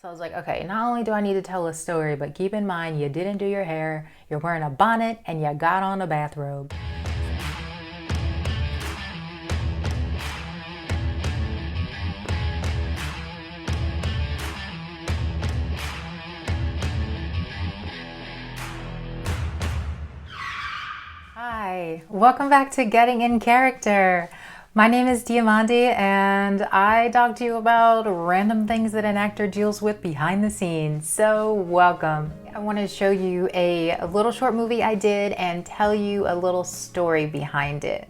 So I was like, okay, not only do I need to tell a story, but keep in mind you didn't do your hair, you're wearing a bonnet, and you got on a bathrobe. Hi, welcome back to Getting in Character. My name is Diamandi and I talk to you about random things that an actor deals with behind the scenes. So welcome. I want to show you a little short movie I did and tell you a little story behind it.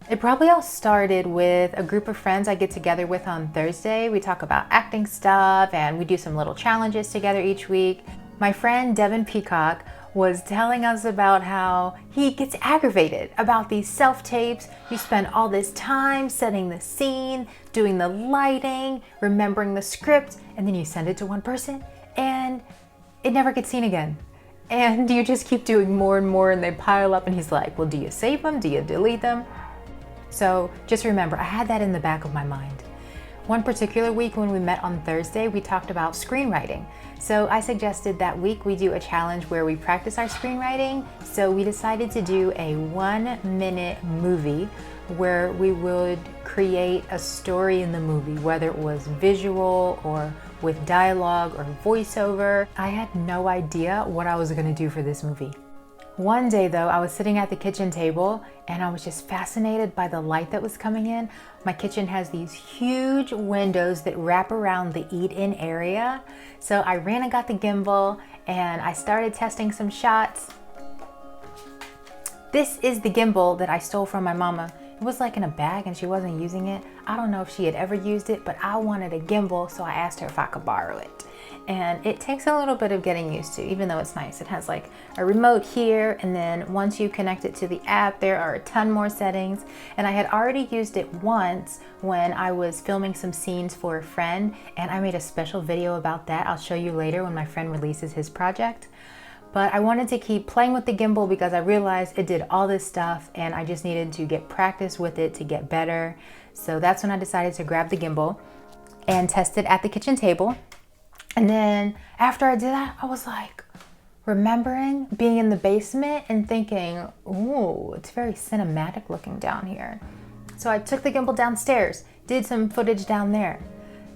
It probably all started with a group of friends I get together with on Thursday. We talk about acting stuff and we do some little challenges together each week. My friend Devin Peacock was telling us about how he gets aggravated about these self-tapes. You spend all this time setting the scene, doing the lighting, remembering the script, and then you send it to one person and it never gets seen again. And you just keep doing more and more and they pile up and he's like, well, do you save them? Do you delete them? So just remember, I had that in the back of my mind. One particular week when we met on Thursday, we talked about screenwriting. So I suggested that week we do a challenge where we practice our screenwriting. So we decided to do a 1-minute movie where we would create a story in the movie, whether it was visual or with dialogue or voiceover. I had no idea what I was gonna do for this movie. One day though, I was sitting at the kitchen table and I was just fascinated by the light that was coming in. My kitchen has these huge windows that wrap around the eat-in area. So I ran and got the gimbal and I started testing some shots. This is the gimbal that I stole from my mama. It was like in a bag and she wasn't using it. I don't know if she had ever used it, but I wanted a gimbal, so I asked her if I could borrow it. And it takes a little bit of getting used to, even though it's nice. It has like a remote here, and then once you connect it to the app, there are a ton more settings. And I had already used it once when I was filming some scenes for a friend, and I made a special video about that. I'll show you later when my friend releases his project. But I wanted to keep playing with the gimbal because I realized it did all this stuff and I just needed to get practice with it to get better. So that's when I decided to grab the gimbal and test it at the kitchen table. And then after I did that, I was like remembering being in the basement and thinking, ooh, it's very cinematic looking down here. So I took the gimbal downstairs, did some footage down there.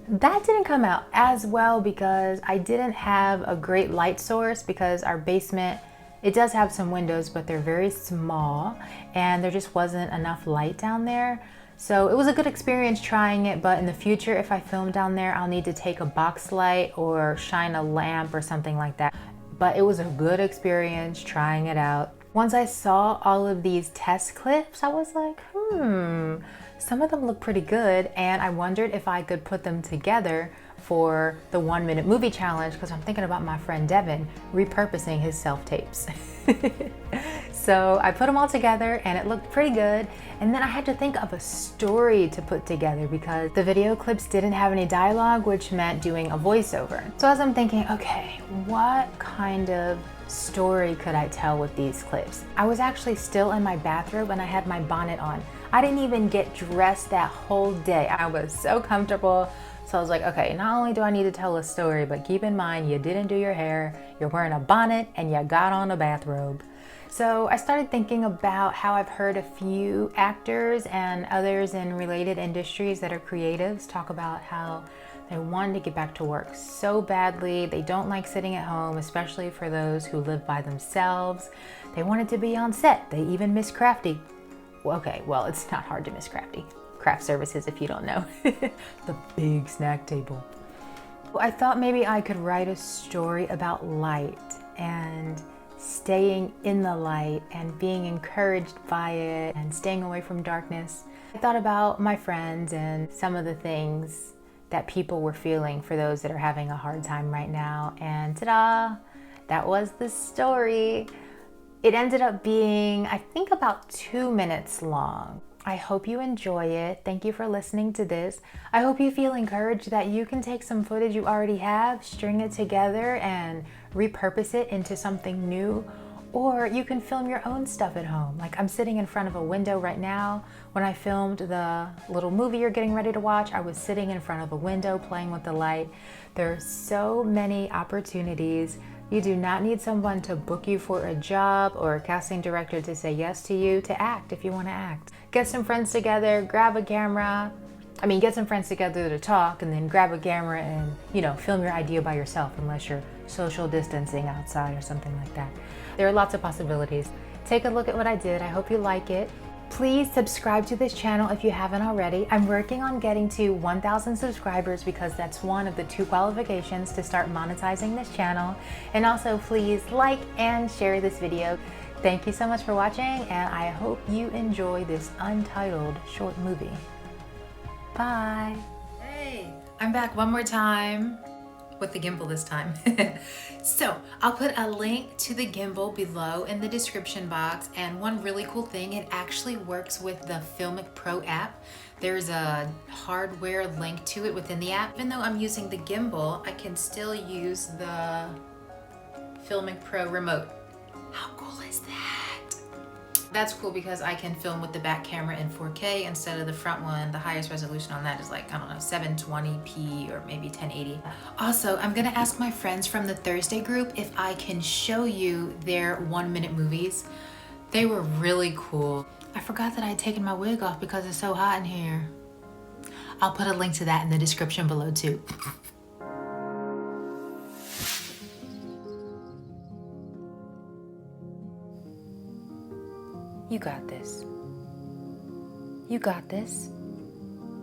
That didn't come out as well because I didn't have a great light source because our basement, it does have some windows, but they're very small and there just wasn't enough light down there. So it was a good experience trying it, but in the future, if I film down there, I'll need to take a box light or shine a lamp or something like that. But it was a good experience trying it out. Once I saw all of these test clips, I was like, some of them look pretty good, and I wondered if I could put them together for the 1-minute movie challenge because I'm thinking about my friend Devin repurposing his self-tapes. So I put them all together and it looked pretty good. And then I had to think of a story to put together because the video clips didn't have any dialogue, which meant doing a voiceover. So as I'm thinking, okay, what kind of story could I tell with these clips? I was actually still in my bathrobe and I had my bonnet on. I didn't even get dressed that whole day. I was so comfortable. So I was like, okay, not only do I need to tell a story, but keep in mind you didn't do your hair, you're wearing a bonnet, and you got on a bathrobe. So I started thinking about how I've heard a few actors and others in related industries that are creatives talk about how they wanted to get back to work so badly. They don't like sitting at home, especially for those who live by themselves. They wanted to be on set. They even miss crafty. Okay, well, it's not hard to miss crafty. Craft services, if you don't know. The big snack table. I thought maybe I could write a story about light and staying in the light and being encouraged by it and staying away from darkness. I thought about my friends and some of the things that people were feeling for those that are having a hard time right now. And ta-da, that was the story. It ended up being, I think, about 2 minutes long. I hope you enjoy it. Thank you for listening to this. I hope you feel encouraged that you can take some footage you already have, string it together and repurpose it into something new, Or you can film your own stuff at home. Like I'm sitting in front of a window right now. When I filmed the little movie you're getting ready to watch, I was sitting in front of a window playing with the light. There are so many opportunities. You do not need someone to book you for a job or a casting director to say yes to you to act if you want to act. Get some friends together, grab a camera. Get some friends together to talk and then grab a camera and, film your idea by yourself unless you're social distancing outside or something like that. There are lots of possibilities. Take a look at what I did. I hope you like it. Please subscribe to this channel if you haven't already. I'm working on getting to 1,000 subscribers because that's one of the 2 qualifications to start monetizing this channel. And also please like and share this video. Thank you so much for watching, and I hope you enjoy this untitled short movie. Bye. Hey, I'm back one more time with the gimbal this time. So I'll put a link to the gimbal below in the description box, and one really cool thing, it actually works with the Filmic Pro app. There's a hardware link to it within the app. Even though I'm using the gimbal, I can still use the Filmic Pro remote. How cool is that? That's cool because I can film with the back camera in 4K instead of the front one. The highest resolution on that is like, 720p or maybe 1080. Also, I'm gonna ask my friends from the Thursday group if I can show you their 1-minute movies. They were really cool. I forgot that I had taken my wig off because it's so hot in here. I'll put a link to that in the description below too. You got this. You got this.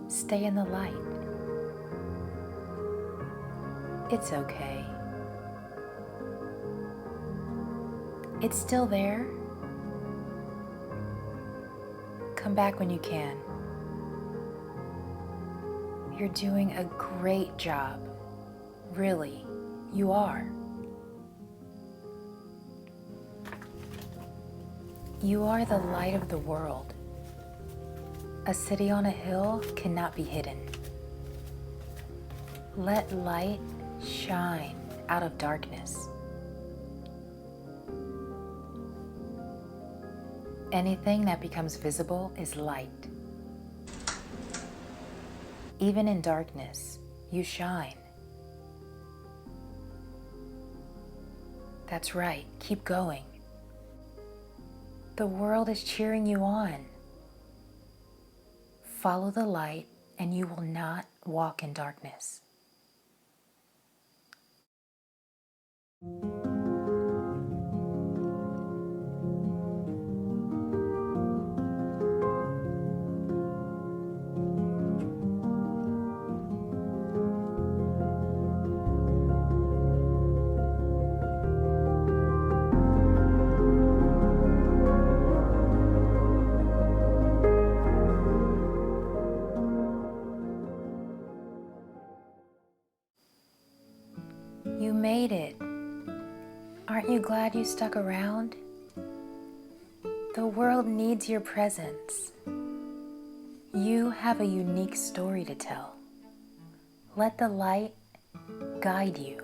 Stay in the light. It's okay. It's still there. Come back when you can. You're doing a great job. Really, you are. You are the light of the world. A city on a hill cannot be hidden. Let light shine out of darkness. Anything that becomes visible is light. Even in darkness, you shine. That's right, keep going. The world is cheering you on. Follow the light and you will not walk in darkness. You made it. Aren't you glad you stuck around? The world needs your presence. You have a unique story to tell. Let the light guide you.